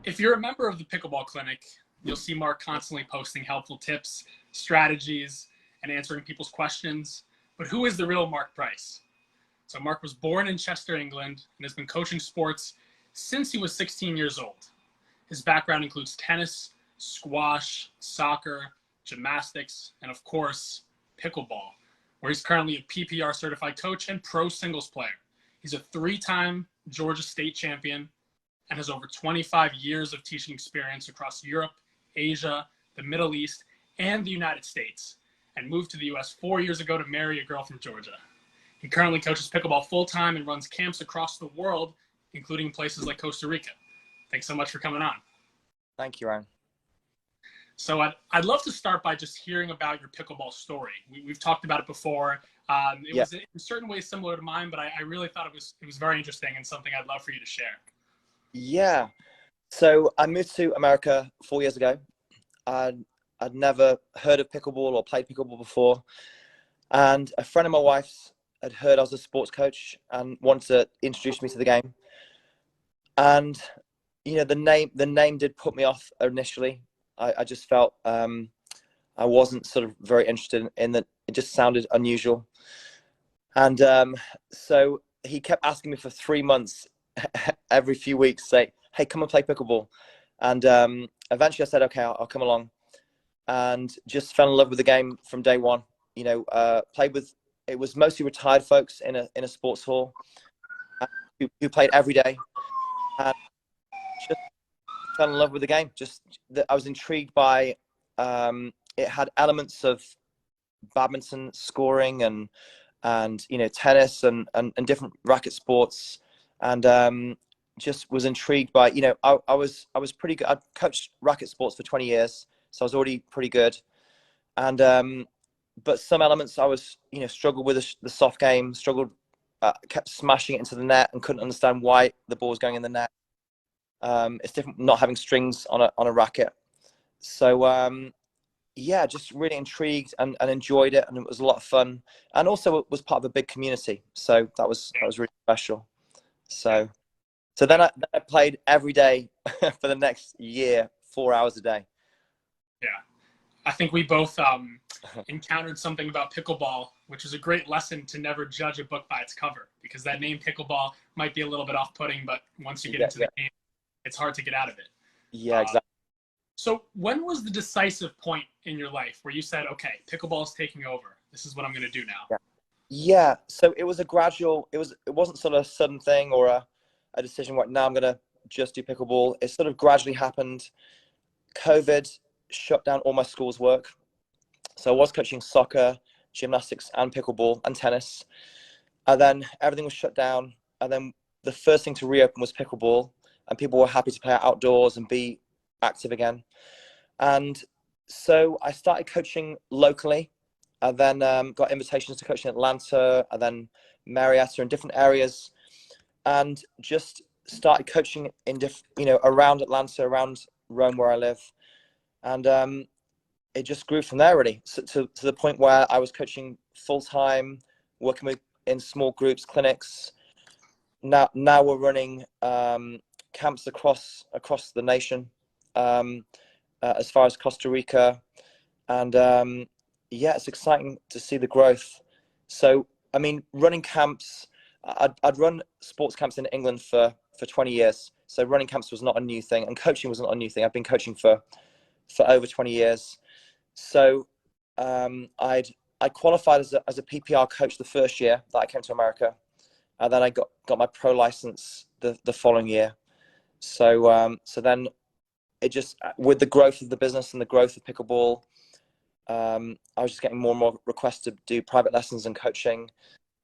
If you're a member of the Pickleball Clinic, you'll see Mark constantly posting helpful tips, strategies, and answering people's questions. But who is the real Mark Price? So Mark was born in Chester, England, and has been coaching sports since he was 16 years old. His background includes tennis, squash, soccer, gymnastics, and of course, pickleball, where he's currently a PPR certified coach and pro singles player. He's a 3-time Georgia state champion and has over 25 years of teaching experience across Europe, Asia, the Middle East, and the United States, and moved to the US 4 years ago to marry a girl from Georgia. He currently coaches pickleball full-time and runs camps across the world, including places like Costa Rica. Thanks so much for coming on. Thank you, Ryan. So I'd love to start by just hearing about your pickleball story. We've talked about it before. It was in certain ways similar to mine, but I really thought it was very interesting and something I'd love for you to share. Yeah. So I moved to America 4 years ago. I'd never heard of pickleball or played pickleball before. And a friend of my wife's had heard I was a sports coach and wanted to introduce me to the game. And, you know, the name did put me off initially. I just felt I wasn't sort of very interested in that. It just sounded unusual. And so he kept asking me for 3 months, every few weeks, say, hey, come and play pickleball. And eventually I said, okay, I'll come along. And just fell in love with the game from day one. You know, it was mostly retired folks in a sports hall who played every day. And just fell in love with the game. I was intrigued by it had elements of badminton scoring and you know, tennis and different racket sports, and just was intrigued by, you know, I was pretty good. I'd coached racket sports for 20 years, so I was already pretty good. And but some elements I was, you know, struggled with the soft game, kept smashing it into the net and couldn't understand why the ball was going in the net. It's different not having strings on a racket. So yeah, just really intrigued and enjoyed it, and it was a lot of fun. And also it was part of a big community, so that was really special. So then I played every day for the next year, 4 hours a day. Yeah, I think we both encountered something about pickleball, which is a great lesson to never judge a book by its cover, because that name pickleball might be a little bit off-putting, but once you get into the game, it's hard to get out of it. Yeah, exactly. So when was the decisive point in your life where you said, okay, pickleball is taking over. This is what I'm going to do now? Yeah. So it was a gradual, it wasn't sort of a sudden thing or a decision like, now I'm going to just do pickleball. It sort of gradually happened. COVID shut down all my school's work. So I was coaching soccer, gymnastics, and pickleball and tennis. And then everything was shut down. And then the first thing to reopen was pickleball, and people were happy to play outdoors and be active again. And so I started coaching locally, and then got invitations to coach in Atlanta and then Marietta and different areas, and just started coaching in around Atlanta, around Rome where I live. And it just grew from there, really, to the point where I was coaching full-time, working in small groups, clinics. Now we're running camps across the nation, as far as Costa Rica, and yeah, it's exciting to see the growth. So I mean, running camps, I'd run sports camps in England for 20 years, so running camps was not a new thing, and coaching was not a new thing. I've been coaching for over 20 years. So I qualified as a PPR coach the first year that I came to America, and then I got my pro license the following year. So then it just, with the growth of the business and the growth of pickleball, I was just getting more and more requests to do private lessons and coaching.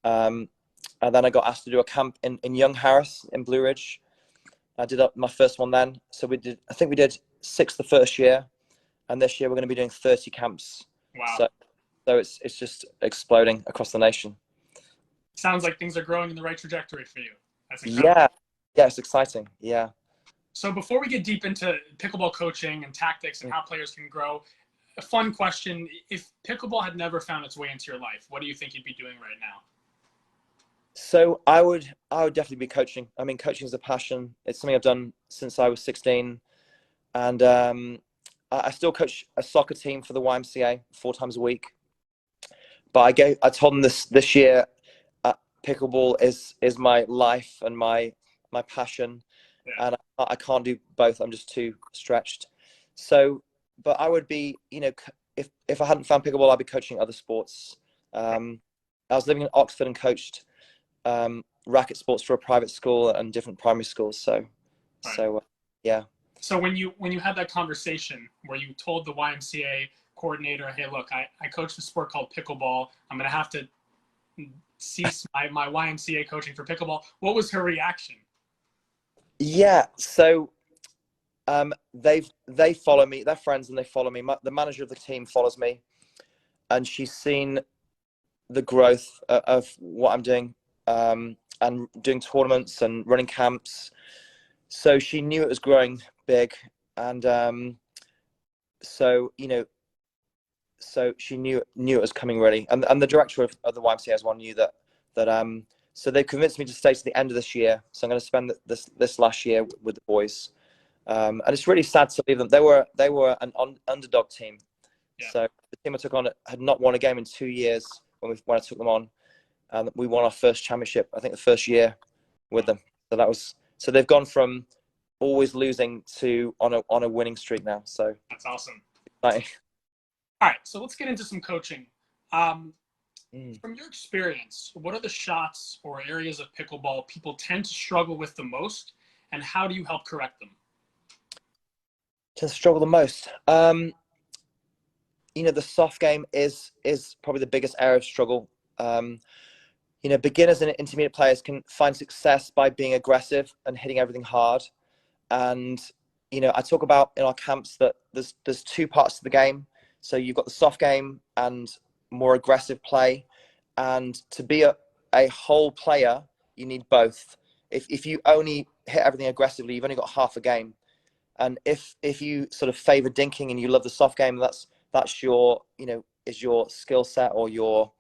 And then I got asked to do a camp in Young Harris in Blue Ridge. I did my first one then. So I think we did 6 the first year, and this year we're going to be doing 30 camps. Wow. So it's just exploding across the nation. Sounds like things are growing in the right trajectory for you. That's incredible. Yeah, it's exciting. Yeah. So before we get deep into pickleball coaching and tactics and how players can grow, a fun question: if pickleball had never found its way into your life, what do you think you'd be doing right now? So I would definitely be coaching. I mean, coaching is a passion. It's something I've done since I was 16. And I still coach a soccer team for the YMCA 4 times a week. But I told them this year, pickleball is my life and my passion, Yeah. and I can't do both. I'm just too stretched. So, but I would be, if I hadn't found pickleball, I'd be coaching other sports. I was living in Oxford and coached racket sports for a private school and different primary schools. So, Right. yeah. So when you had that conversation where you told the YMCA coordinator, hey, look, I coach the sport called pickleball. I'm going to have to cease my YMCA coaching for pickleball. What was her reaction? Yeah. So they follow me. They're friends and they follow me. The manager of the team follows me, and she's seen the growth of what I'm doing, and doing tournaments and running camps. So she knew it was growing big, and so so she knew it was coming really. And the director of the YMCA as well knew that so they've convinced me to stay to the end of this year. So I'm going to spend this last year with the boys, and it's really sad to leave them. They were an underdog team. Yeah. So the team I took on had not won a game in 2 years when I took them on, and we won our first championship, I think, the first year with them. So they've gone from always losing to on a winning streak now. So that's awesome. Like, all right, so let's get into some coaching. From your experience, what are the shots or areas of pickleball people tend to struggle with the most, and how do you help correct them? To struggle the most, the soft game is probably the biggest area of struggle. Beginners and intermediate players can find success by being aggressive and hitting everything hard. And I talk about in our camps that there's two parts to the game. So you've got the soft game and more aggressive play. And to be a whole player, you need both. If you only hit everything aggressively, you've only got half a game. And if you sort of favor dinking and you love the soft game, that's your is your skill set or your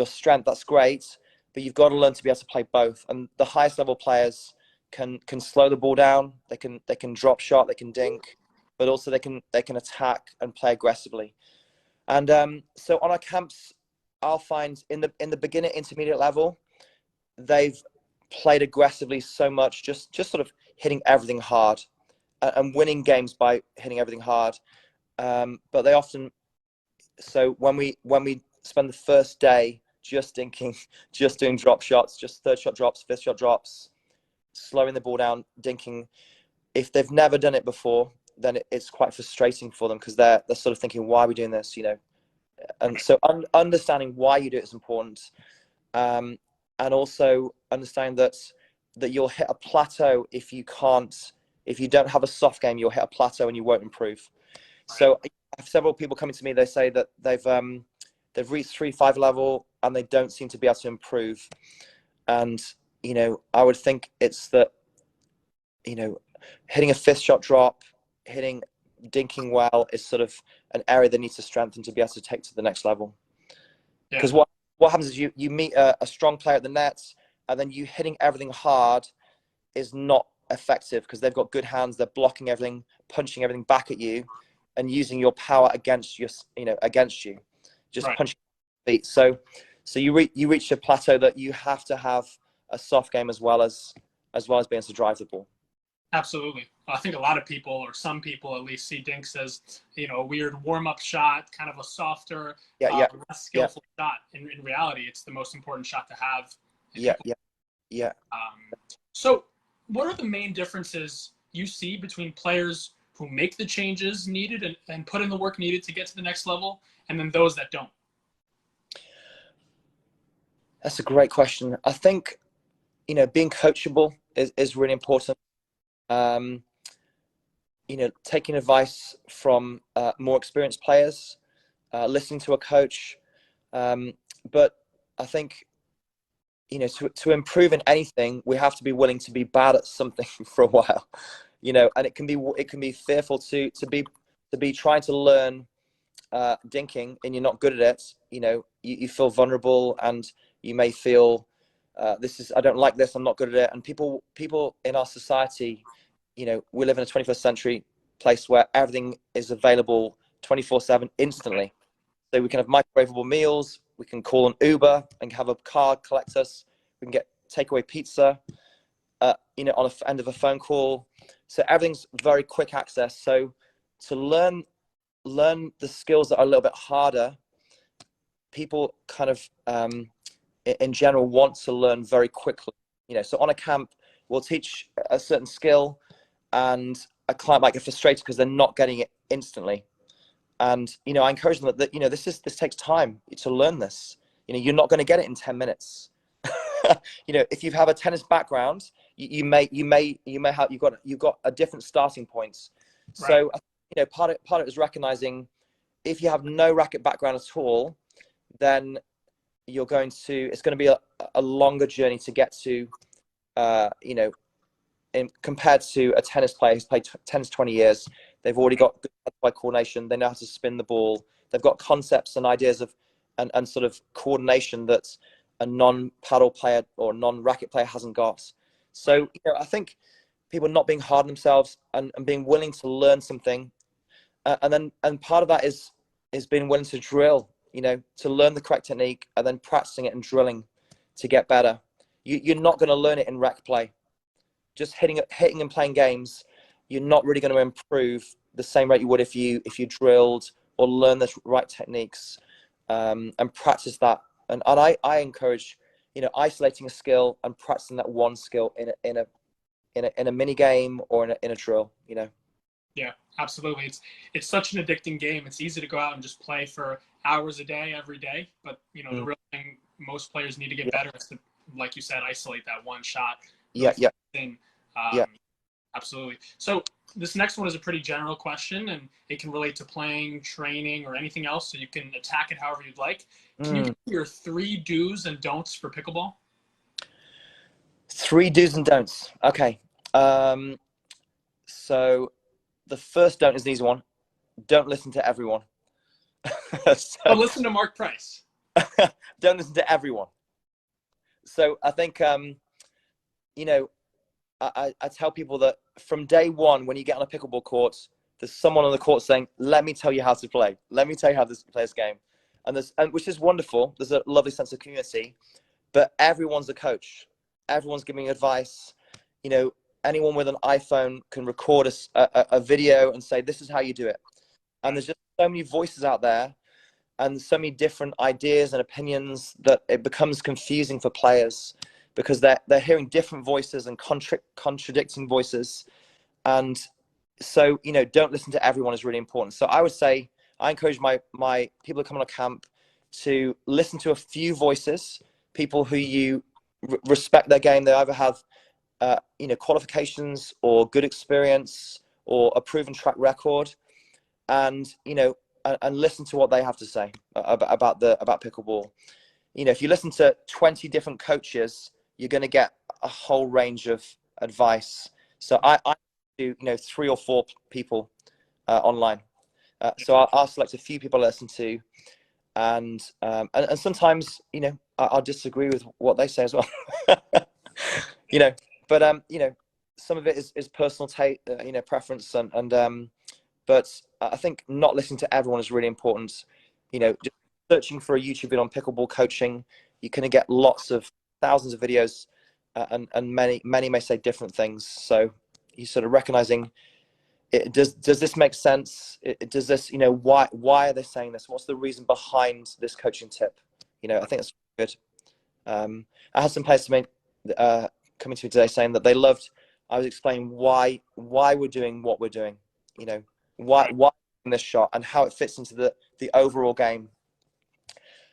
strength. That's great, but you've got to learn to be able to play both. And the highest level players can slow the ball down. They can drop shot. They can dink, but also they can attack and play aggressively. And so on our camps, I'll find in the beginner intermediate level, they've played aggressively so much, just sort of hitting everything hard and winning games by hitting everything hard. But they often, so when we spend the first day just dinking, just doing drop shots, just third shot drops, fifth shot drops, slowing the ball down, dinking, if they've never done it before, then it's quite frustrating for them because they're sort of thinking, why are we doing this, And so understanding why you do it is important, and also understanding that you'll hit a plateau if you don't have a soft game. You'll hit a plateau and you won't improve. So I have several people coming to me. They say that they've reached 3-5 level and they don't seem to be able to improve. And I would think it's that hitting a fifth shot drop, hitting dinking well is sort of an area that needs to strengthen to be able to take to the next level. Because what happens is you meet a strong player at the nets, and then you hitting everything hard is not effective because they've got good hands. They're blocking everything, punching everything back at you, and using your power against you, just punching feet. So you reach a plateau that you have to have a soft game as well as being able to drive the ball. Absolutely. I think a lot of people, or some people at least, see dinks as a weird warm-up shot, kind of a softer, less skillful shot. In reality, it's the most important shot to have. Yeah. So what are the main differences you see between players who make the changes needed and put in the work needed to get to the next level, and then those that don't? That's a great question. I think, being coachable is really important. Taking advice from more experienced players, listening to a coach. But I think, to improve in anything, we have to be willing to be bad at something for a while, and it can be fearful to be trying to learn dinking and you're not good at it. You feel vulnerable and you may feel I don't like this, I'm not good at it. And people in our society, we live in a 21st century. place where everything is available 24/7 instantly. So we can have microwavable meals. We can call an Uber and have a car collect us. We can get takeaway pizza, on the end of a phone call. So everything's very quick access. So to learn the skills that are a little bit harder, people kind of, in general, want to learn very quickly. So on a camp, we'll teach a certain skill, and a client might get frustrated because they're not getting it instantly. And I encourage them that this takes time to learn this. You're not going to get it in 10 minutes. If you have a tennis background, you've got a different starting point. Right. So part of it is recognizing, if you have no racket background at all, then it's going to be a longer journey to get to, compared to a tennis player who's played tennis 20 years. They've already got good by coordination. They know how to spin the ball. They've got concepts and ideas of and sort of coordination that a non-paddle player or non-racket player hasn't got. So I think people not being hard on themselves and being willing to learn something, and part of that is being willing to drill. To learn the correct technique and then practicing it and drilling to get better. You're not going to learn it in rec play. Just hitting and playing games, you're not really going to improve the same rate you would if you drilled or learn the right techniques, and practice that. And I encourage isolating a skill and practicing that one skill in a mini game or in a drill. Yeah, absolutely. It's such an addicting game. It's easy to go out and just play for hours a day, every day. But the real thing most players need to get better is to, like you said, isolate that one shot. Yeah. Absolutely. So this next one is a pretty general question, and it can relate to playing, training, or anything else. So you can attack it however you'd like. Can you give me your 3 do's and don'ts for pickleball? 3 do's and don'ts. Okay. So the first don't is an easy one. Don't listen to everyone. But listen to Mark Price. Don't listen to everyone. So I think, I tell people that from day one, when you get on a pickleball court, there's someone on the court saying, let me tell you how to play. Let me tell you how to play this game. And which is wonderful. There's a lovely sense of community, but everyone's a coach. Everyone's giving advice. Anyone with an iPhone can record a video and say, this is how you do it. And there's just so many voices out there and so many different ideas and opinions that it becomes confusing for players, because they're hearing different voices and contradicting voices. And so, don't listen to everyone is really important. So I would say, I encourage my people who come on a camp to listen to a few voices, people who you respect their game. They either have, qualifications or good experience or a proven track record, and, and listen to what they have to say about pickleball. If you listen to 20 different coaches, you're going to get a whole range of advice. So I do 3 or 4 people online. So I'll select a few people I listen to, and sometimes I'll disagree with what they say as well. But some of it is personal preference, but I think not listening to everyone is really important. Just searching for a YouTube video on pickleball coaching, you're going to get thousands of videos, and many may say different things. So you sort of recognizing, does this make sense? Does this, why are they saying this? What's the reason behind this coaching tip? I think that's good. I had some players coming to me today saying that they loved, I was explaining why we're doing what we're doing, why this shot and how it fits into the overall game.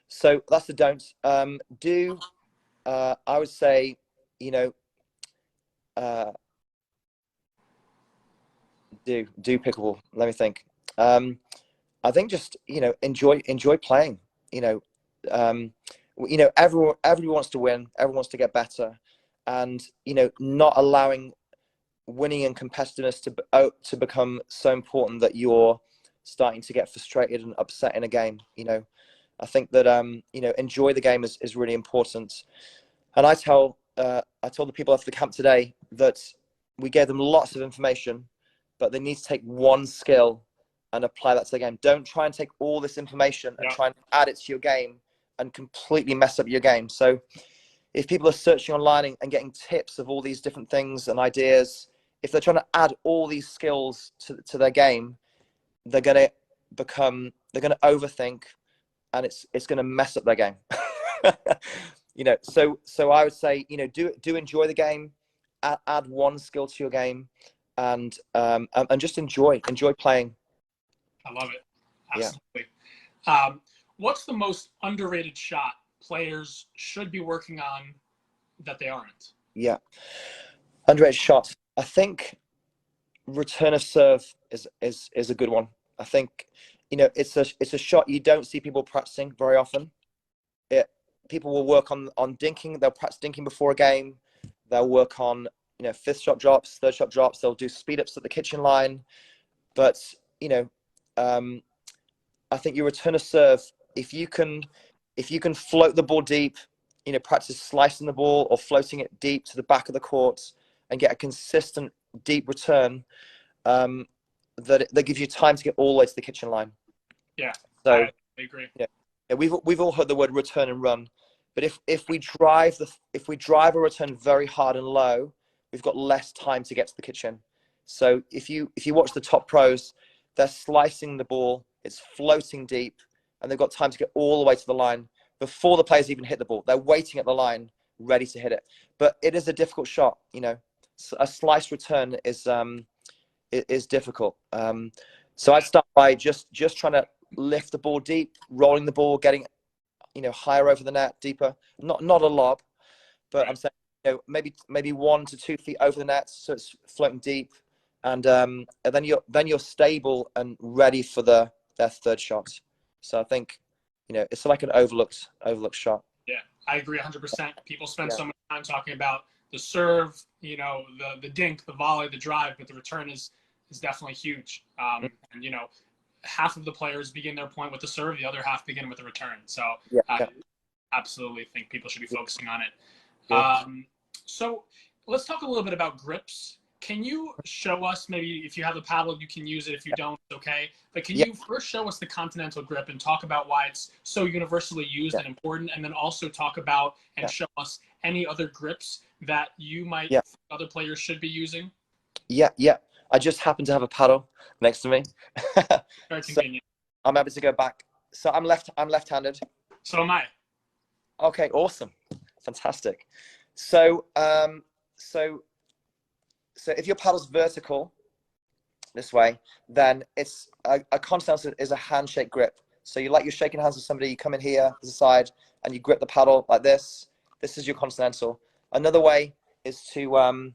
So that's the don't. I would say, do pickleball. Let me think. I think just enjoy playing. Everyone wants to win. Everyone wants to get better, and not allowing winning and competitiveness to become so important that you're starting to get frustrated and upset in a game. I think that enjoy the game is really important. And I told the people after the camp today that we gave them lots of information, but they need to take one skill and apply that to the game. Don't try and take all this information and try and add it to your game and completely mess up your game. So if people are searching online and getting tips of all these different things and ideas, if they're trying to add all these skills to their game, they're going to overthink, and it's going to mess up their game. So I would say, do enjoy the game, add one skill to your game, and just enjoy playing. I love it. Absolutely. What's the most underrated shot players should be working on that they aren't? Yeah. Underrated shot. I think return of serve is a good one. I think, it's a shot you don't see people practicing very often. People will work on dinking. They'll practice dinking before a game. They'll work on, fifth shot drops, third shot drops. They'll do speed ups at the kitchen line. But, I think your return of serve, if you can float the ball deep, practice slicing the ball or floating it deep to the back of the court and get a consistent deep return, that gives you time to get all the way to the kitchen line. Yeah, so I agree. Yeah, we've all heard the word return and run, but if we drive a return very hard and low, we've got less time to get to the kitchen. So if you watch the top pros, they're slicing the ball, it's floating deep, and they've got time to get all the way to the line before the players even hit the ball. They're waiting at the line, ready to hit it. But it is a difficult shot. A slice return is difficult. So I'd start by just trying to lift the ball deep, rolling the ball, getting higher over the net, deeper. Not a lob, but I'm saying maybe 1 to 2 feet over the net, so it's floating deep, and then you're stable and ready for their third shot. So I think it's like an overlooked shot. Yeah, I agree 100%. People spend so much time talking about the serve, the dink, the volley, the drive, but the return is definitely huge. And half of the players begin their point with the serve, the other half begin with the return. So I absolutely think people should be focusing on it. So let's talk a little bit about grips. Can you show us, maybe if you have the paddle, you can use it. If you don't, okay. But can you first show us the continental grip and talk about why it's so universally used and important, and then also talk about and show us any other grips that you might think other players should be using? Yeah. I just happen to have a paddle next to me. Very convenient. I'm happy to go back. So I'm left-handed. So am I. Okay, awesome, fantastic. So if your paddle's vertical this way, then it's a continental is a handshake grip. So you're shaking hands with somebody, you come in here to the side and you grip the paddle like this. This is your continental. Another way is to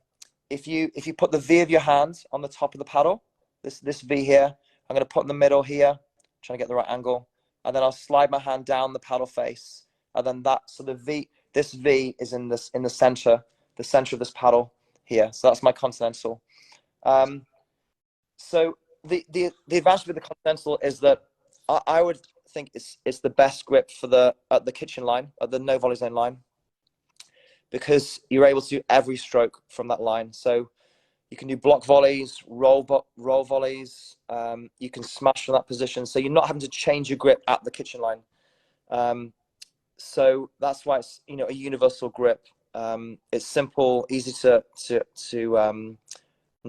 if you put the V of your hand on the top of the paddle, this V here, I'm going to put in the middle here, trying to get the right angle, and then I'll slide my hand down the paddle face, and then this V is in the center of this paddle here. So that's my continental. So the advantage with the continental is that I would think it's the best grip for at the kitchen line, at the no volley zone line, because you're able to do every stroke from that line. So you can do block volleys, roll volleys. You can smash from that position. So you're not having to change your grip at the kitchen line. So that's why it's a universal grip. It's simple, easy to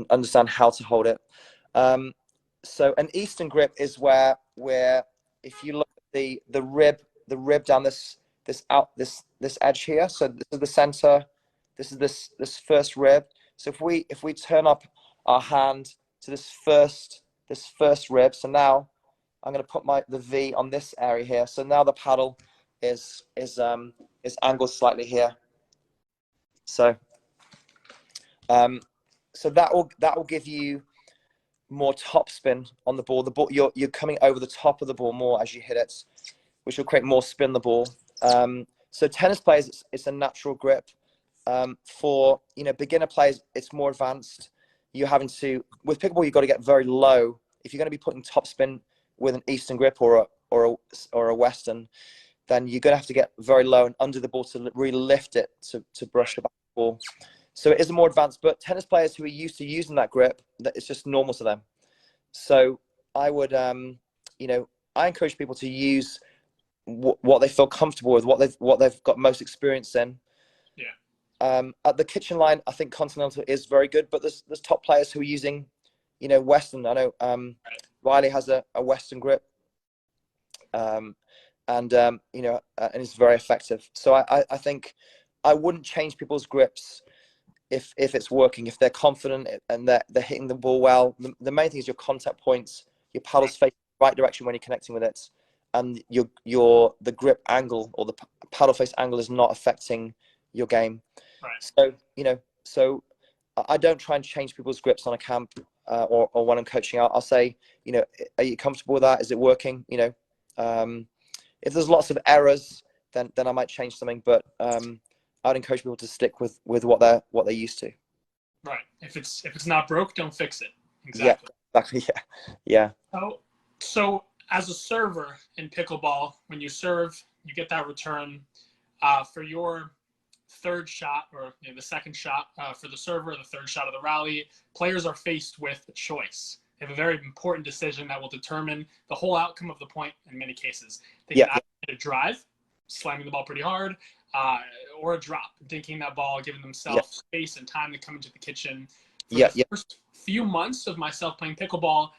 understand how to hold it. So an Eastern grip is where if you look at the rib down this edge here. So this is the center. This is this first rib. So if we turn up our hand to this first rib, so now I'm going to put the V on this area here. So now the paddle is angled slightly here. So so that will give you more top spin on the ball. The ball you're coming over the top of the ball more as you hit it, which will create more spin on the ball. So tennis players, it's a natural grip. For beginner players, it's more advanced. With pickleball, you've got to get very low. If you're going to be putting top spin with an Eastern grip or a Western, then you're going to have to get very low and under the ball to really lift it to brush the back of the ball. So it is more advanced, but tennis players who are used to using that grip, that it's just normal to them. So I would, you know, I encourage people to use what they feel comfortable with, what they've got most experience in. Yeah. At the kitchen line, I think Continental is very good, but there's top players who are using, you know, Western. I know Riley has a Western grip, you know, and it's very effective. So I think I wouldn't change people's grips if it's working, if they're confident and they're hitting the ball well. The main thing is your contact points, your paddles face the right direction when you're connecting with it, and the grip angle or the paddle face angle is not affecting your game. Right. So, you know, so I don't try and change people's grips on a camp or when I'm coaching out. I'll say, you know, are you comfortable with that? Is it working? You know, if there's lots of errors, then I might change something. But I'd encourage people to stick with what they're used to. Right. If it's not broke, don't fix it. Exactly. Yeah, exactly. Yeah. So as a server in pickleball, when you serve, you get that return for your third shot, or the second shot for the server, the third shot of the rally. Players are faced with a choice. They have a very important decision that will determine the whole outcome of the point in many cases. They can either hit a drive, slamming the ball pretty hard, or a drop, dinking that ball, giving themselves space and time to come into the kitchen. For the first few months of myself playing pickleball,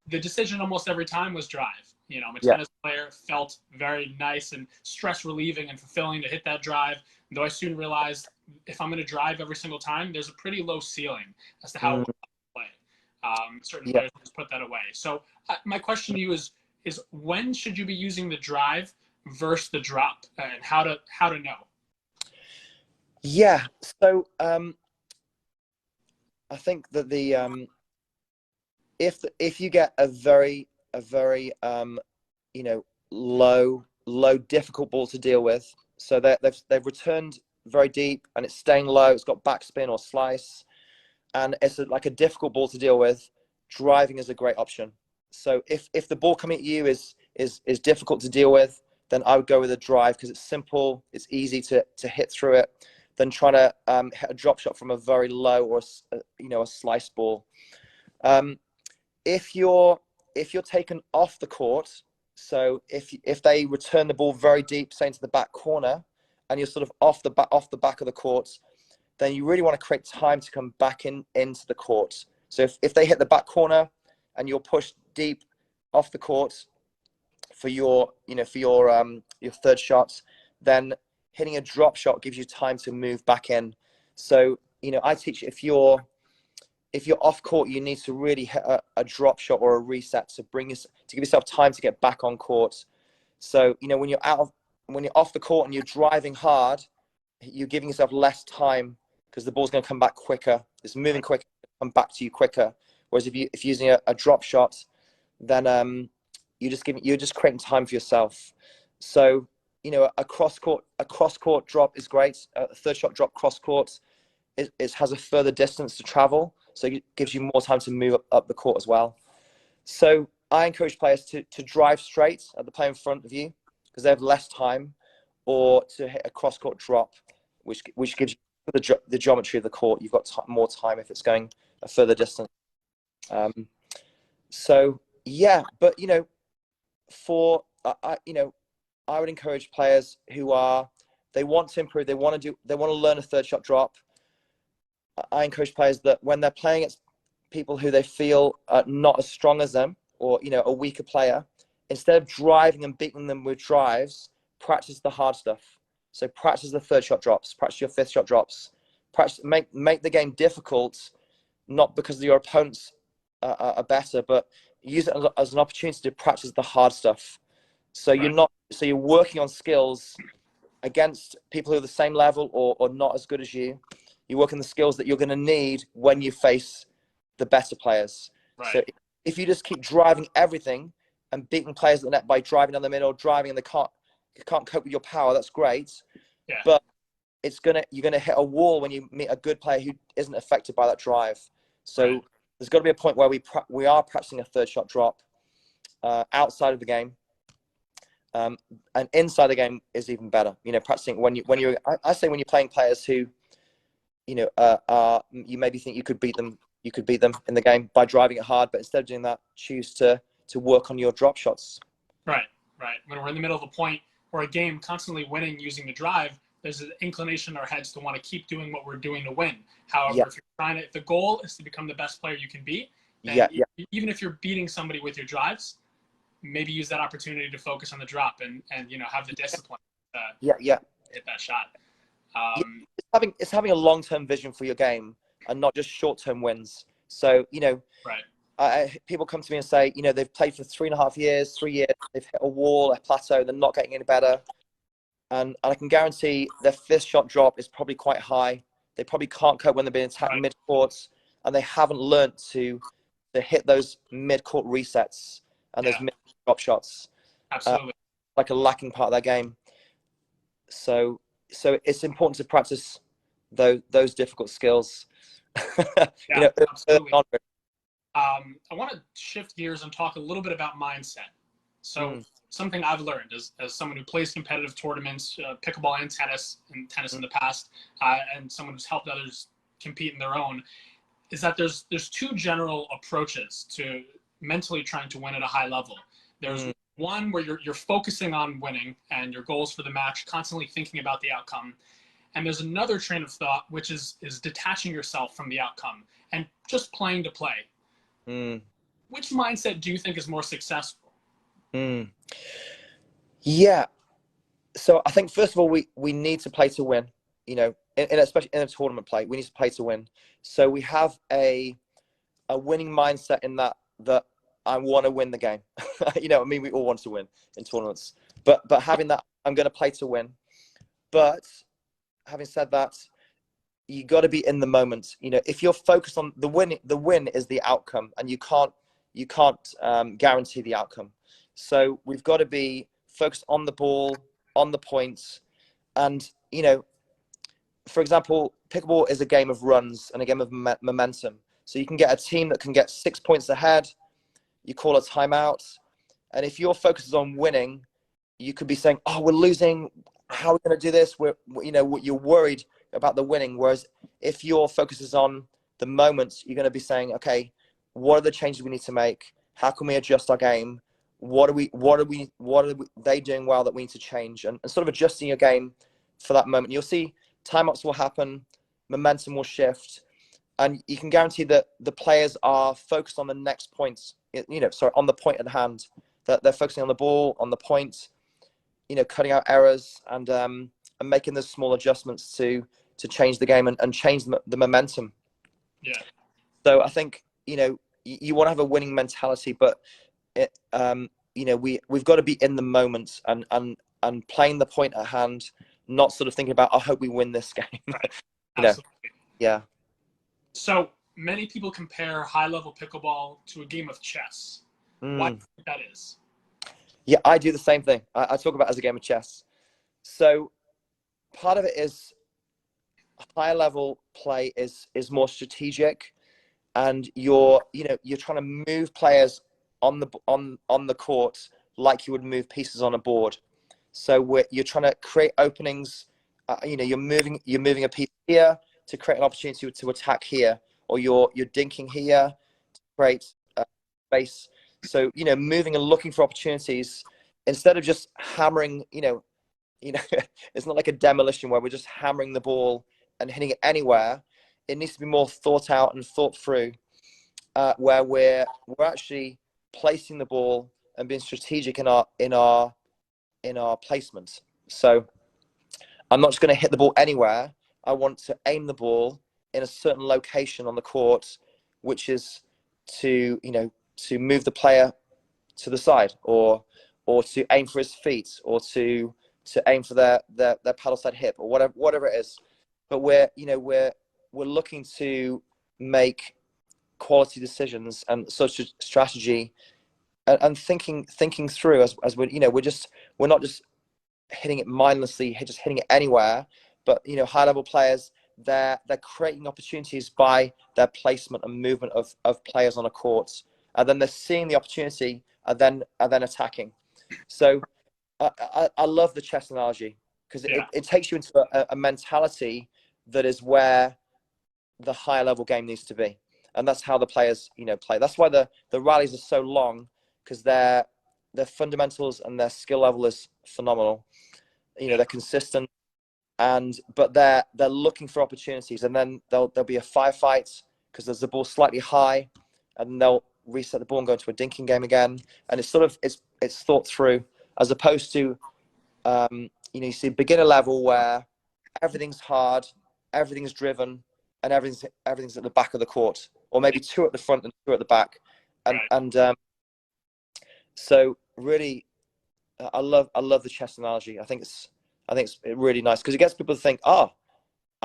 the decision almost every time was drive. You know, I'm a tennis player, felt very nice and stress relieving and fulfilling to hit that drive. Though I soon realized if I'm going to drive every single time, there's a pretty low ceiling as to how well I play. Certain players just put that away. So my question to you is when should you be using the drive versus the drop, and how to know? Yeah. So I think that if you get a very you know, low difficult ball to deal with, so they've returned very deep and it's staying low, it's got backspin or slice, and it's like a difficult ball to deal with, driving is a great option. So if the ball coming at you is difficult to deal with, then I would go with a drive because it's simple, it's easy to hit through it, than trying to hit a drop shot from a very low or you know, a slice ball. If you're taken off the court, so if they return the ball very deep, say into the back corner, and you're sort of off the back of the court, then you really want to create time to come back into the court. So if they hit the back corner and you're pushed deep off the court for your third shot, then hitting a drop shot gives you time to move back in. So, you know, I teach if you're off court, you need to really hit a drop shot or a reset to give yourself time to get back on court. So, you know, when you're off the court and you're driving hard, you're giving yourself less time because the ball's going to come back quicker. It's moving quicker, come back to you quicker. Whereas if you're using a drop shot, then you're just creating time for yourself. So, you know, a cross court drop is great. A third shot drop cross court, it has a further distance to travel, so it gives you more time to move up the court as well. So I encourage players to drive straight at the player in front of you because they have less time, or to hit a cross court drop, which gives you the geometry of the court. You've got more time if it's going a further distance. So yeah, but you know, I would encourage players who they want to improve, they want to learn a third shot drop. I encourage players that when they're playing against people who they feel are not as strong as them, or, you know, a weaker player, instead of driving and beating them with drives, practice the hard stuff. So practice the third shot drops, practice your fifth shot drops, practice, make the game difficult, not because your opponents are better, but use it as an opportunity to practice the hard stuff. So you're working on skills against people who are the same level or not as good as you. You work on the skills that you're going to need when you face the better players. Right. So if you just keep driving everything and beating players at the net by driving down the middle, driving, and they can't cope with your power, that's great. Yeah. But you're gonna hit a wall when you meet a good player who isn't affected by that drive. So there's got to be a point where we are practicing a third shot drop outside of the game. And inside the game is even better. You know, practicing when you're I say when you're playing players who you maybe think you could beat them in the game by driving it hard, but instead of doing that, choose to work on your drop shots. Right. When we're in the middle of a point or a game, constantly winning using the drive, there's an inclination in our heads to want to keep doing what we're doing to win. However, if the goal is to become the best player you can be, then even if you're beating somebody with your drives, maybe use that opportunity to focus on the drop and have the discipline to hit that shot. It's having a long-term vision for your game and not just short-term wins. So, people come to me and say, they've played for 3.5 years, 3 years, they've hit a wall, a plateau, they're not getting any better. And I can guarantee their fifth shot drop is probably quite high. They probably can't cope when they're being attacked mid-court, and they haven't learned to hit those mid-court resets and those mid-drop shots. Absolutely. Like a lacking part of their game. So it's important to practice those difficult skills. Absolutely. I want to shift gears and talk a little bit about mindset. So something I've learned as someone who plays competitive tournaments, pickleball and tennis in the past, and someone who's helped others compete in their own, is that there's two general approaches to mentally trying to win at a high level. There's one where you're focusing on winning and your goals for the match, constantly thinking about the outcome. And there's another train of thought, which is detaching yourself from the outcome and just playing to play. Which mindset do you think is more successful? Yeah. So I think, first of all, we need to play to win, especially in a tournament play, we need to play to win. So we have a winning mindset in that I want to win the game. We all want to win in tournaments, but having that, I'm going to play to win. But having said that, you got to be in the moment. If you're focused on the win is the outcome, and you can't guarantee the outcome. So we've got to be focused on the ball, on the points. And, for example, pickleball is a game of runs and a game of momentum. So you can get a team that can get 6 points ahead. You call a timeout. And if your focus is on winning, you could be saying, oh, we're losing. How are we going to do this? You're worried about the winning. Whereas if your focus is on the moment, you're going to be saying, okay, what are the changes we need to make? How can we adjust our game? What are they doing well that we need to change? And sort of adjusting your game for that moment. You'll see timeouts will happen, momentum will shift, and you can guarantee that the players are focused on the next points, on the point at hand, that they're focusing on the ball, on the point, cutting out errors and making those small adjustments to change the game and change the momentum. Yeah. So I think, you want to have a winning mentality, but we've got to be in the moment and playing the point at hand, not sort of thinking about, I hope we win this game. Right. Absolutely. Yeah. So many people compare high-level pickleball to a game of chess. Why do you think that is? Yeah, I do the same thing. I talk about it as a game of chess. So part of it is high-level play is more strategic, and you're trying to move players on the court like you would move pieces on a board. So you're trying to create openings. You're moving a piece here to create an opportunity to attack here, or you're dinking here to create space. So moving and looking for opportunities instead of just hammering. It's not like a demolition where we're just hammering the ball and hitting it anywhere. It needs to be more thought out and thought through, where we're actually placing the ball and being strategic in our placement. So I'm not just going to hit the ball anywhere. I want to aim the ball in a certain location on the court, which is to move the player to the side, or to aim for his feet, or to aim for their paddle side hip, or whatever it is. But we're looking to make quality decisions and such a strategy and thinking through as we're not just hitting it mindlessly, just hitting it anywhere. But high level players, they're creating opportunities by their placement and movement of players on a court, and then they're seeing the opportunity and then attacking. So I love the chess analogy because it takes you into a mentality that is where the higher level game needs to be. And that's how the players, play. That's why the rallies are so long, because their fundamentals and their skill level is phenomenal. They're consistent, but they're looking for opportunities, and then there'll be a firefight because there's the ball slightly high, and they'll reset the ball and go into a dinking game again. And it's sort of it's thought through, as opposed to you see beginner level where everything's hard, everything's driven, and everything's at the back of the court, or maybe two at the front and two at the back. So really, I love the chess analogy. I think it's really nice because it gets people to think, I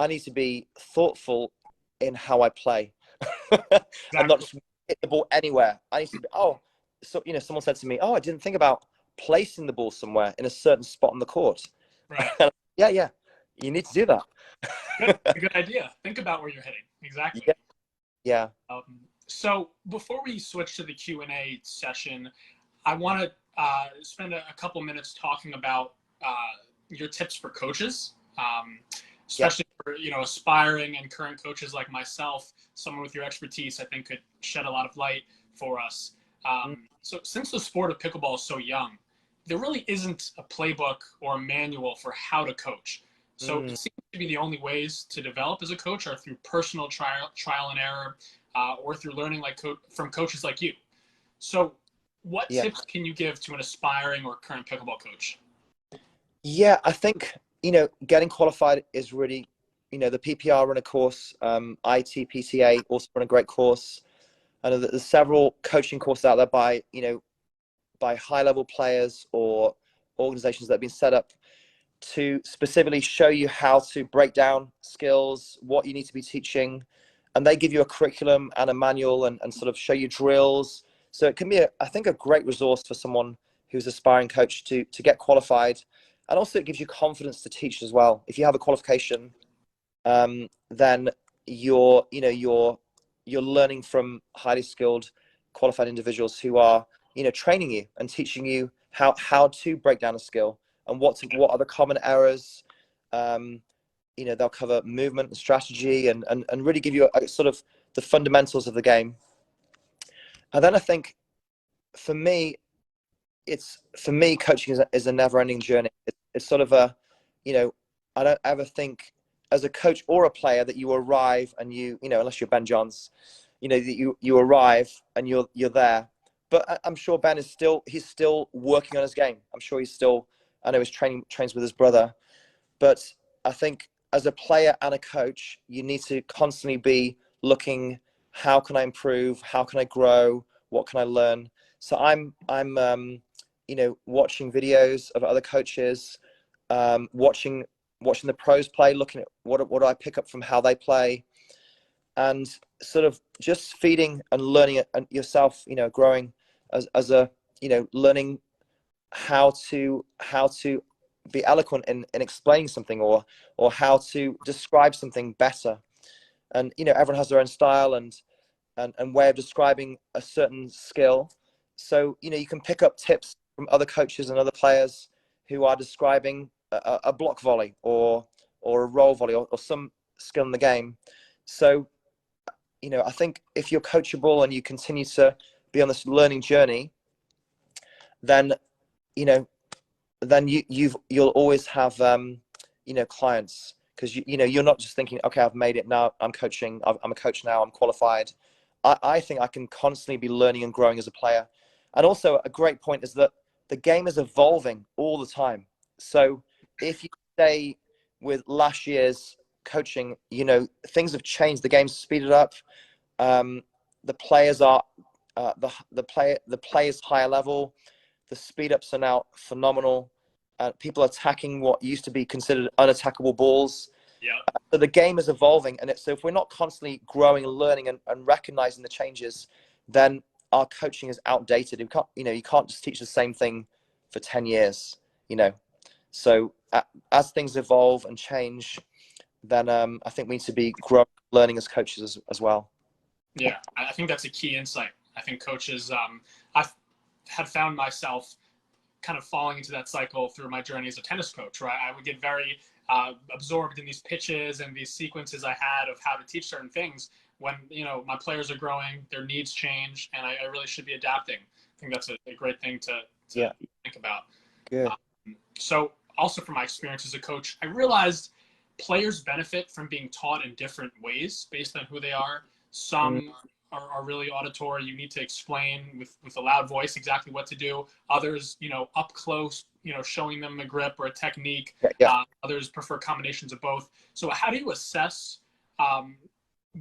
need to be thoughtful in how I play, and not just hit the ball anywhere. I need to be, so someone said to me, I didn't think about placing the ball somewhere in a certain spot on the court. Right. Yeah, you need to do that. Good idea. Think about where you're hitting. Exactly. Yeah. So before we switch to the Q&A session, I want to spend a couple minutes talking about your tips for coaches, especially for aspiring and current coaches like myself. Someone with your expertise, I think, could shed a lot of light for us. So since the sport of pickleball is so young, there really isn't a playbook or a manual for how to coach. So it seems to be the only ways to develop as a coach are through personal trial and error, or through learning from coaches like you. So what tips can you give to an aspiring or current pickleball coach? Yeah, I think, getting qualified is really, the PPR run a course, ITPTA also run a great course. I know that there's several coaching courses out there by high-level players or organizations that have been set up to specifically show you how to break down skills, what you need to be teaching. And they give you a curriculum and a manual and sort of show you drills. So it can be, I think, a great resource for someone who's an aspiring coach to get qualified. And also it gives you confidence to teach as well. If you have a qualification, then you're learning from highly skilled, qualified individuals who are, training you and teaching you how to break down a skill and what are the common errors. They'll cover movement and strategy and really give you a sort of the fundamentals of the game. And then I think for me, coaching is a never-ending journey. It's sort of I don't ever think as a coach or a player that you arrive and unless you're Ben Johns, that you arrive and you're there. But I'm sure Ben he's still working on his game. I'm sure I know he's trains with his brother. But I think as a player and a coach, you need to constantly be looking, how can I improve? How can I grow? What can I learn? So I'm watching videos of other coaches, watching the pros play, looking at what do I pick up from how they play, and sort of just feeding and learning it and yourself, growing as a, learning how to be eloquent in explaining something or how to describe something better. And, everyone has their own style and way of describing a certain skill. So, you can pick up tips from other coaches and other players who are describing a block volley or a roll volley or some skill in the game. So, I think if you're coachable and you continue to be on this learning journey, then, you'll always have, clients, because, you're not just thinking, okay, I've made it now, I'm coaching, I'm a coach now, I'm qualified. I think I can constantly be learning and growing as a player. And also a great point is that the game is evolving all the time. So if you stay with last year's coaching, things have changed. The game's speeded up. The players are the players higher level. The speed ups are now phenomenal. People are attacking what used to be considered unattackable balls. Yeah. So the game is evolving, and so if we're not constantly growing and learning and recognizing the changes, then our coaching is outdated. You can't just teach the same thing for 10 years. So as things evolve and change, then I think we need to be growing, learning as coaches as well. Yeah, I think that's a key insight. I think coaches, I've had found myself kind of falling into that cycle through my journey as a tennis coach, right? I would get very absorbed in these pitches and these sequences I had of how to teach certain things. When, you know, my players are growing, their needs change, and I really should be adapting. I think that's a great thing to think about. Good. So also from my experience as a coach, I realized players benefit from being taught in different ways based on who they are. Some are really auditory. You need to explain with a loud voice exactly what to do. Others, you know, up close, you know, showing them a grip or a technique. Others prefer combinations of both. So how do you assess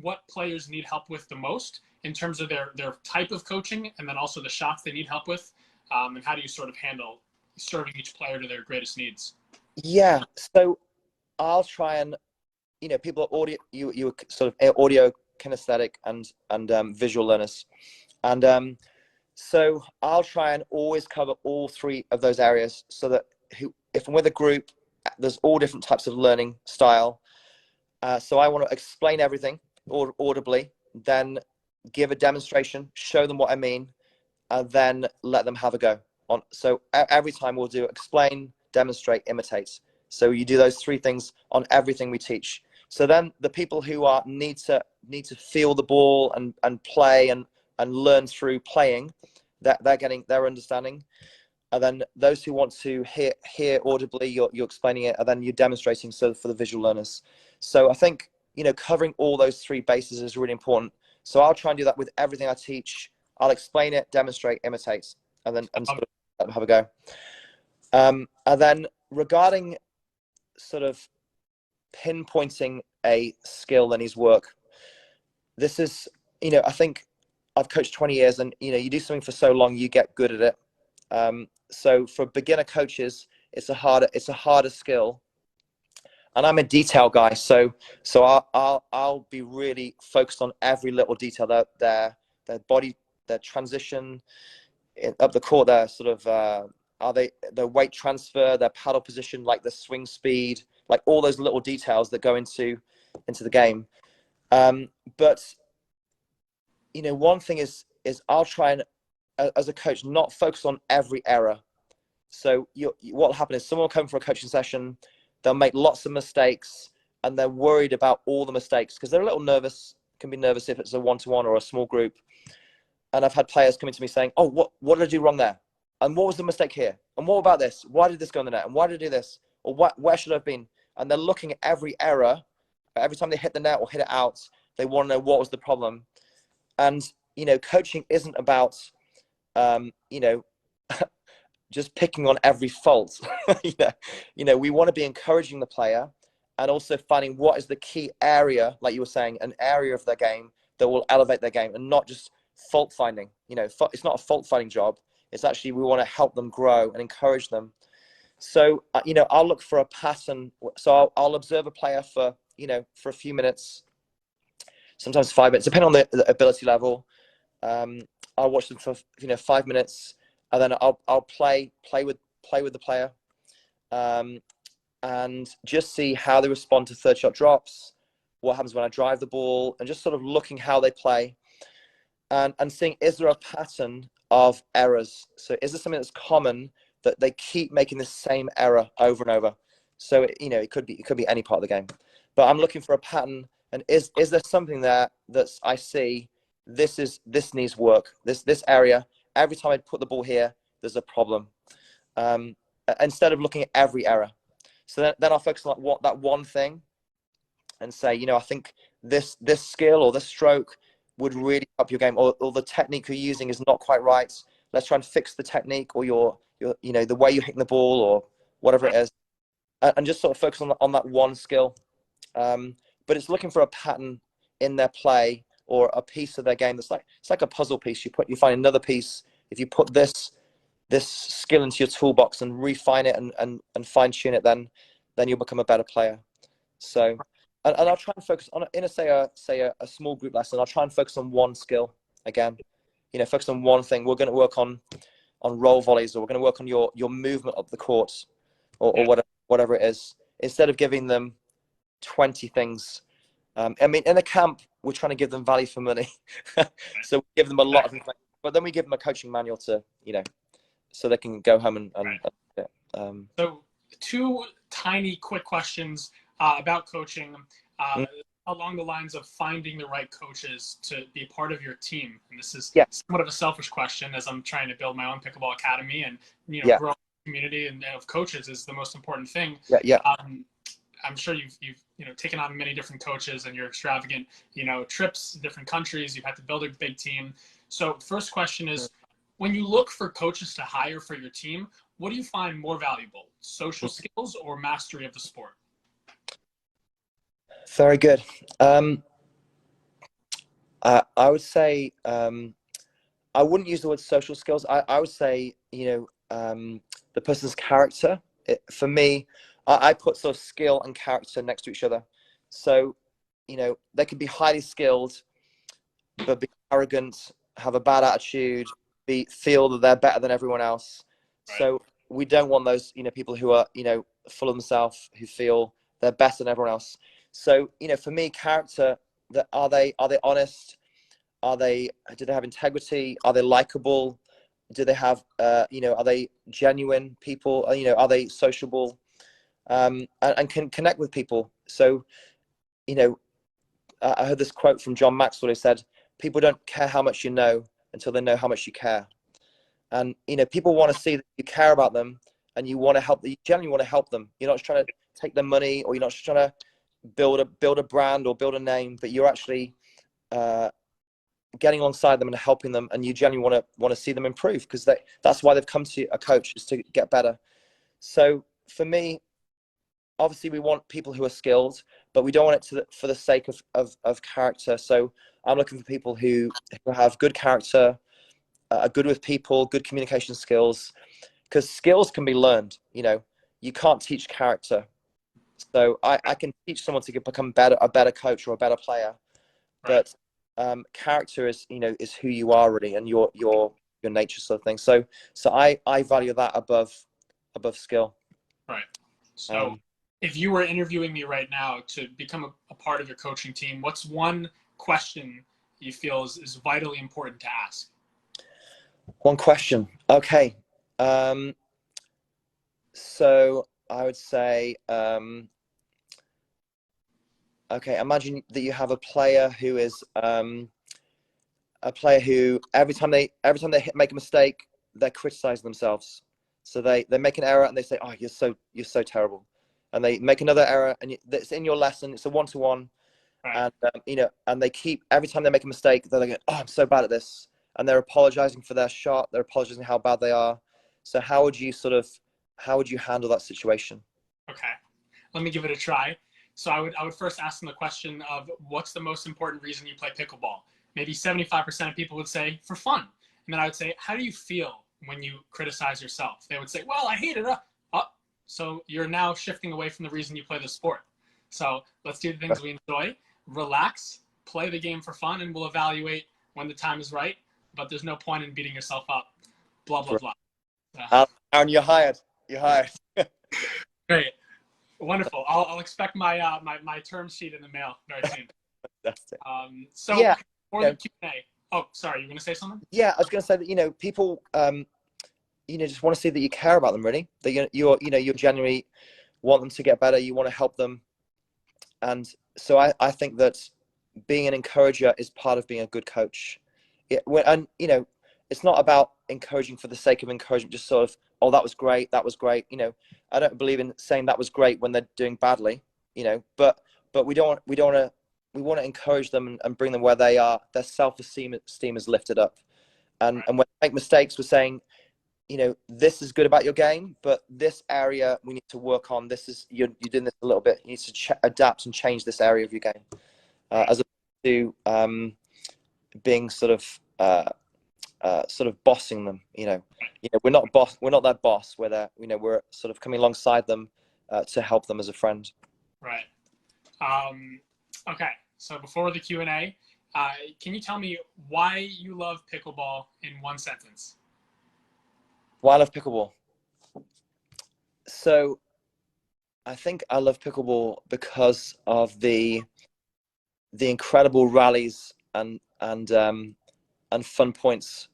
what players need help with the most in terms of their type of coaching, and then also the shots they need help with? And how do you sort of handle serving each player to their greatest needs? Yeah. So I'll try and, you know, people are audio, you sort of audio kinesthetic and visual learners. And so I'll try and always cover all three of those areas, so that if I'm with a group, there's all different types of learning style. So I want to explain everything audibly, then give a demonstration, show them what I mean, and then let them have a go. So every time we'll do explain, demonstrate, imitate. So you do those three things on everything we teach. So then the people who need to feel the ball and play and learn through playing, that they're getting their understanding. And then those who want to hear audibly, you're explaining it, and then you're demonstrating, so for the visual learners. So I think, you know, covering all those three bases is really important. So I'll try and do that with everything I teach. I'll explain it, demonstrate, imitate, and then sort of let them have a go. And then regarding sort of pinpointing a skill that needs work, this is, you know, I think I've coached 20 years, and, you know, you do something for so long, you get good at it. So for beginner coaches, it's a harder skill. And I'm a detail guy, so I'll be really focused on every little detail. Their body, their transition up the court, their sort of their weight transfer, their paddle position, like the swing speed, like all those little details that go into the game. But, you know, one thing is I'll try and, as a coach, not focus on every error. So what will happen is someone will come for a coaching session, they'll make lots of mistakes, and they're worried about all the mistakes because they're a little nervous. Can be nervous if it's a one-to-one or a small group. And I've had players coming to me saying, "Oh, what did I do wrong there? And what was the mistake here? And what about this? Why did this go in the net? And why did I do this? Or where should I have been?" And they're looking at every error. Every time they hit the net or hit it out, they want to know what was the problem. And, you know, coaching isn't about, you know, just picking on every fault. You know, we want to be encouraging the player, and also finding what is the key area, like you were saying, an area of their game that will elevate their game, and not just fault finding. You know, it's not a fault finding job. It's actually, we want to help them grow and encourage them. So, you know, I'll look for a pattern. So I'll observe a player for, you know, for a few minutes, sometimes 5 minutes, depending on the ability level. I'll watch them for, you know, 5 minutes, and then I'll play with the player, and just see how they respond to third shot drops, what happens when I drive the ball, and just sort of looking how they play, and seeing, is there a pattern of errors? So is there something that's common, that they keep making the same error over and over? So, you know, it could be any part of the game, but I'm looking for a pattern. And is there something there that's, I see, this needs work, this area, every time I put the ball here, there's a problem, instead of looking at every error. So then I'll focus on that one thing, and say, you know, I think this skill or this stroke would really help your game, or the technique you're using is not quite right. Let's try and fix the technique, or your you know, the way you're hitting the ball, or whatever it is, and just sort of focus on that one skill. But it's looking for a pattern in their play, or a piece of their game that's it's like a puzzle piece. You find another piece. If you put this skill into your toolbox and refine it and fine tune it, then you'll become a better player. So, and I'll try and focus on, in a small group lesson, I'll try and focus on one skill again. You know, focus on one thing. We're going to work on roll volleys, or we're going to work on your movement up the court, or whatever it is, instead of giving them 20 things. I mean, in a camp, we're trying to give them value for money. So we give them a lot of information, but then we give them a coaching manual to, you know, so they can go home and So two tiny quick questions about coaching along the lines of finding the right coaches to be part of your team. And this is somewhat of a selfish question, as I'm trying to build my own pickleball academy, and grow a community and of coaches is the most important thing. I'm sure you've taken on many different coaches, and you're extravagant, trips, different countries. You've had to build a big team. So first question is, when you look for coaches to hire for your team, what do you find more valuable, social skills or mastery of the sport? Very good. I would say I wouldn't use the word social skills. I would say, the person's character. For me, I put sort of skill and character next to each other. So, they can be highly skilled, but be arrogant, have a bad attitude, feel that they're better than everyone else. Right. So we don't want those, people who are, full of themselves, who feel they're better than everyone else. So, for me, character, are they honest? Do they have integrity? Are they likable? Do they have, are they genuine people? Are they sociable? And can connect with people. So, I heard this quote from John Maxwell who said, people don't care how much you know until they know how much you care. And, people want to see that you care about them, and you want to help. You genuinely want to help them. You're not just trying to take their money, or you're not just trying to build a brand or build a name, but you're actually getting alongside them and helping them, and you genuinely want to see them improve, because that's why they've come to a coach, is to get better. So for me, obviously we want people who are skilled, but we don't want it for the sake of character. So I'm looking for people who have good character, are good with people, good communication skills, because skills can be learned. You can't teach character. So I can teach someone to become a better coach or a better player, but character is who you are really, and your nature, sort of thing. So I value that above skill. Right. So if you were interviewing me right now to become a part of your coaching team, what's one question you feel is vitally important to ask? One question. Okay. So I would say, okay, imagine that you have a player who is every time they make a mistake, they're criticizing themselves. So they make an error and they say, "Oh, you're so terrible," and they make another error, and it's in your lesson. It's a one-to-one, and and they keep, every time they make a mistake, they're like, "Oh, I'm so bad at this," and they're apologizing for their shot. They're apologizing how bad they are. So how would you handle that situation? Okay, let me give it a try. So I would first ask them the question of, what's the most important reason you play pickleball? Maybe 75% of people would say, for fun. And then I would say, how do you feel when you criticize yourself? They would say, well, I hate it. So you're now shifting away from the reason you play the sport. So let's do the things we enjoy, relax, play the game for fun, and we'll evaluate when the time is right. But there's no point in beating yourself up. Blah, blah, blah. Aaron, you're hired. You're hired. Great. Wonderful. I'll expect my my term sheet in the mail very soon. Fantastic. For the Q&A. Oh, sorry, you were going to say something? Yeah, I was going to say that people just want to see that you care about them, really. That you genuinely want them to get better. You want to help them, and so I think that being an encourager is part of being a good coach. It's not about encouraging for the sake of encouragement, just sort of, oh, that was great. I don't believe in saying that was great when they're doing badly, but we want to encourage them and bring them where they are. Their self-esteem is lifted up. And when they make mistakes, we're saying, this is good about your game, but this area we need to work on. You're doing this a little bit. You need to adapt and change this area of your game, as opposed to being sort of bossing them. We're not their boss. We're sort of coming alongside them to help them as a friend. Right. Okay. So before the Q&A, can you tell me why you love pickleball in one sentence? Why I love pickleball? So I think I love pickleball because of the incredible rallies and fun points.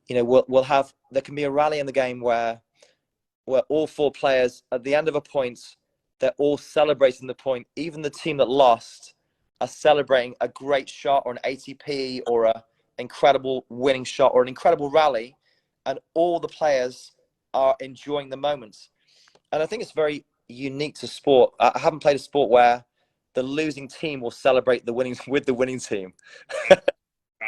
There can be a rally in the game where where all four players at the end of a point, they're all celebrating the point. Even the team that lost are celebrating a great shot or an ATP or an incredible winning shot or an incredible rally, and all the players are enjoying the moment. And I think it's very unique to sport. I haven't played a sport where the losing team will celebrate the winning with the winning team. Right.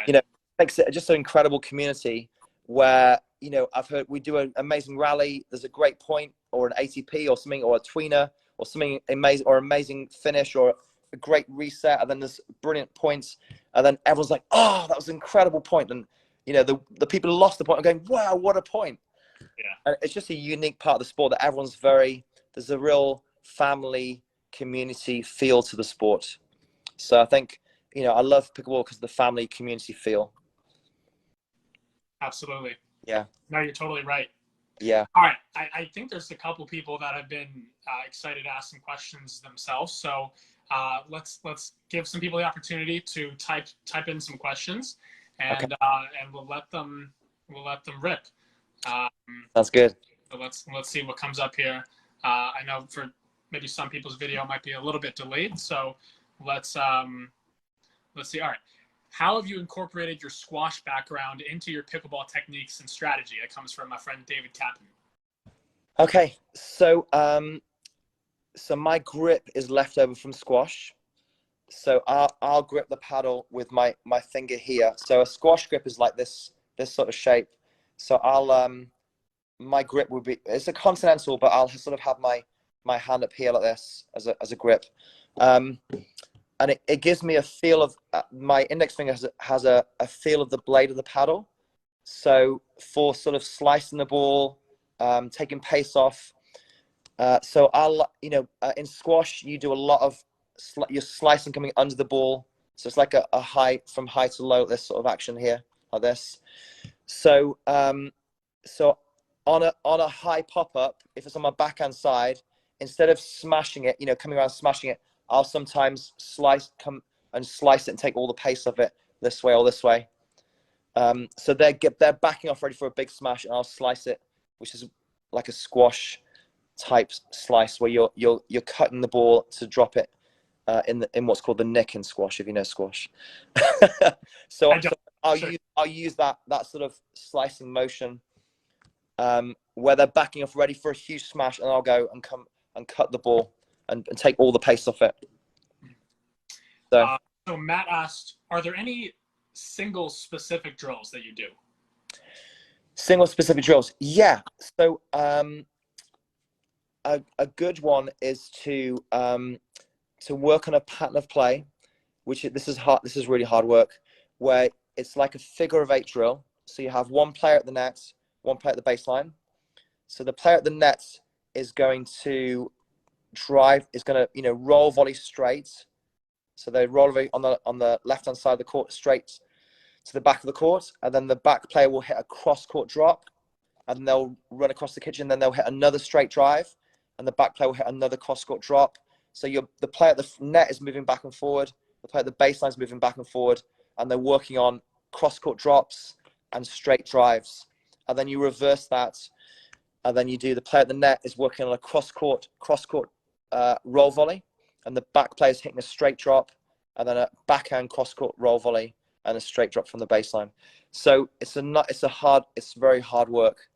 You know, it makes it just an incredible community where, you know, I've heard we do an amazing rally, there's a great point or an ATP or something, or a tweener or something amazing, or amazing finish or a great reset, and then there's brilliant points, and then everyone's like, oh, that was an incredible point. And, you know, the people who lost the point are going, wow, what a point. Yeah. And it's just a unique part of the sport that everyone's there's a real family community feel to the sport. So I think, you know, I love pickleball because of the family community feel. Absolutely. Yeah. No, you're totally right. Yeah. All right. I think there's a couple people that have been excited to ask some questions themselves. So let's give some people the opportunity to type in some questions, and Okay. And we'll let them rip. Sounds good. So let's see what comes up here. I know for maybe some people's video might be a little bit delayed, so let's see. All right. How have you incorporated your squash background into your pickleball techniques and strategy? That comes from my friend David Kaplan. Okay, so so my grip is left over from squash. So I'll grip the paddle with my finger here. So a squash grip is like this sort of shape. So my grip would be, it's a continental, but I'll sort of have my hand up here like this as a grip. And it gives me a feel of, my index finger has a feel of the blade of the paddle. So for sort of slicing the ball, taking pace off. So I'll, you know, in squash, you do a lot of, you're slicing coming under the ball. So it's like a high, from high to low, this sort of action here, like this. So, so on a high pop-up, if it's on my backhand side, instead of smashing it, you know, coming around smashing it, I'll sometimes come and slice it and take all the pace of it this way or this way. So they're backing off ready for a big smash, and I'll slice it, which is like a squash type slice where you're cutting the ball to drop it in what's called the nick in squash, if you know squash. so I'll use that sort of slicing motion where they're backing off ready for a huge smash, and I'll go and come and cut the ball and take all the pace off it. So Matt asked, are there any single specific drills that you do? Single specific drills? Yeah. So a good one is to work on a pattern of play, this is really hard work, where it's like a figure of 8 drill. So you have one player at the net, one player at the baseline. So the player at the net is going to you know, roll volley straight. So they roll on the left hand side of the court straight to the back of the court, and then the back player will hit a cross court drop, and they'll run across the kitchen. Then they'll hit another straight drive, and the back player will hit another cross court drop. So the player at the net is moving back and forward, the player at the baseline is moving back and forward, and they're working on cross court drops and straight drives. And then you reverse that, and then you do the player at the net is working on a cross court roll volley, and the back player is hitting a straight drop, and then a backhand cross court roll volley and a straight drop from the baseline. So it's very hard work,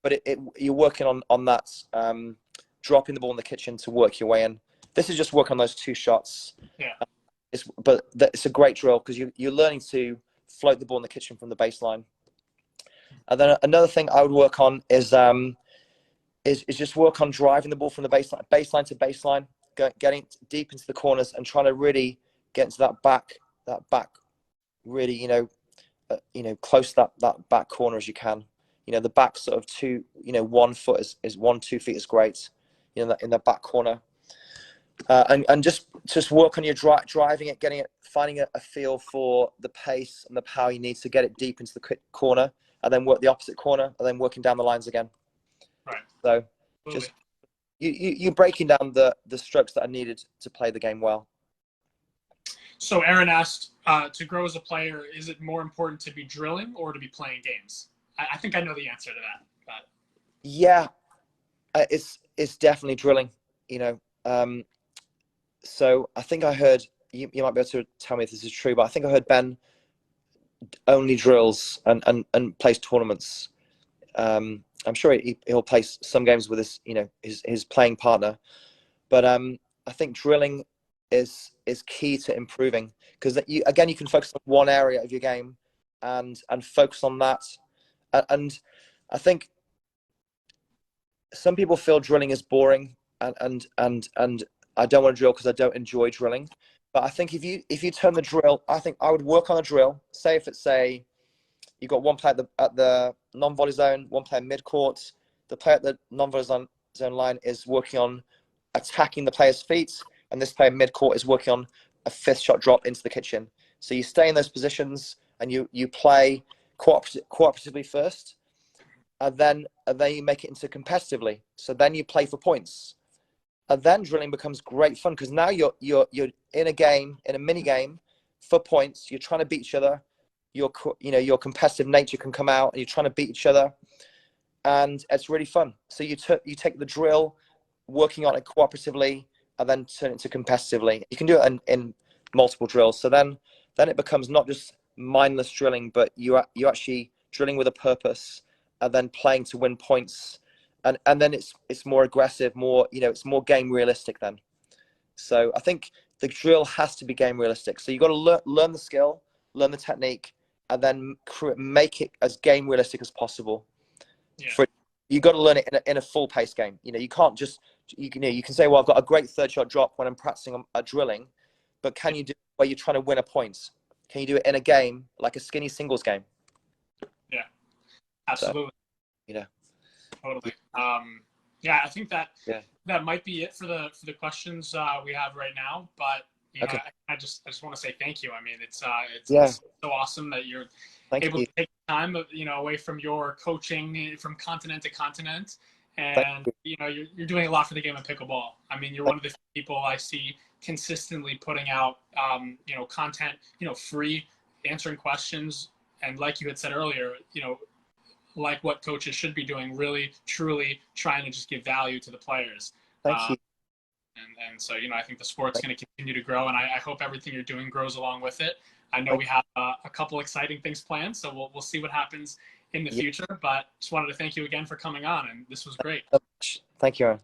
but you're working on that, dropping the ball in the kitchen to work your way in. This is just work on those 2 shots. Yeah. It's a great drill because you're learning to float the ball in the kitchen from the baseline. And then another thing I would work on is just work on driving the ball from the baseline to baseline, getting deep into the corners and trying to really get into that back, really, you know, close to that back corner as you can. You know, the back sort of 1 foot is 1-2 feet is great, you know, in the back corner. And just work on your driving it, finding a feel for the pace and the power you need to get it deep into the corner, and then work the opposite corner, and then working down the lines again. Right. So just you're breaking down the strokes that are needed to play the game well. So Aaron asked, to grow as a player, is it more important to be drilling or to be playing games? I think I know the answer to that. But Yeah, it's definitely drilling. You know, so I think I heard you might be able to tell me if this is true, but I think I heard Ben only drills and plays tournaments. I'm sure he'll play some games with his playing partner, but I think drilling is key to improving, because you can focus on one area of your game and focus on that. And I think some people feel drilling is boring, and I don't want to drill because I don't enjoy drilling. But I think if you turn the drill, I think I would work on a drill. Say if it's you've got one player at the non-volley zone, one player mid-court. The player at the non-volley zone line is working on attacking the player's feet, and this player mid-court is working on a fifth shot drop into the kitchen. So you stay in those positions and you play cooperatively first, and then you make it into competitively. So then you play for points, and then drilling becomes great fun, because now you're in a game, in a mini game, for points. You're trying to beat each other. Your competitive nature can come out, and you're trying to beat each other, and it's really fun. So you take the drill, working on it cooperatively, and then turn it into competitively. You can do it in multiple drills. So then it becomes not just mindless drilling, but you actually drilling with a purpose, and then playing to win points, and then it's more aggressive, more it's more game realistic then. So I think the drill has to be game realistic. So you got to learn the skill, learn the technique, and then make it as game realistic as possible. Yeah. You got to learn it in a full pace game. You can't just you can say, well, I've got a great third shot drop when I'm practicing a drilling, but can you do it where you're trying to win a point? Can you do it in a game, like a skinny singles game? Yeah, absolutely. So, you know, totally. Yeah, I think that yeah. that might be it for the questions we have right now. But Okay. I just want to say thank you. I mean, it's so awesome that you're able to take time, away from your coaching from continent to continent, and you're doing a lot for the game of pickleball. I mean, you're one of the people I see consistently putting out content, free, answering questions, and like you had said earlier, like what coaches should be doing, really truly trying to just give value to the players. Thank you. And so, I think the sport's going to continue to grow, and I hope everything you're doing grows along with it. I know we have a couple exciting things planned, so we'll see what happens in the future. But just wanted to thank you again for coming on, and this was great. Thank you, Aaron.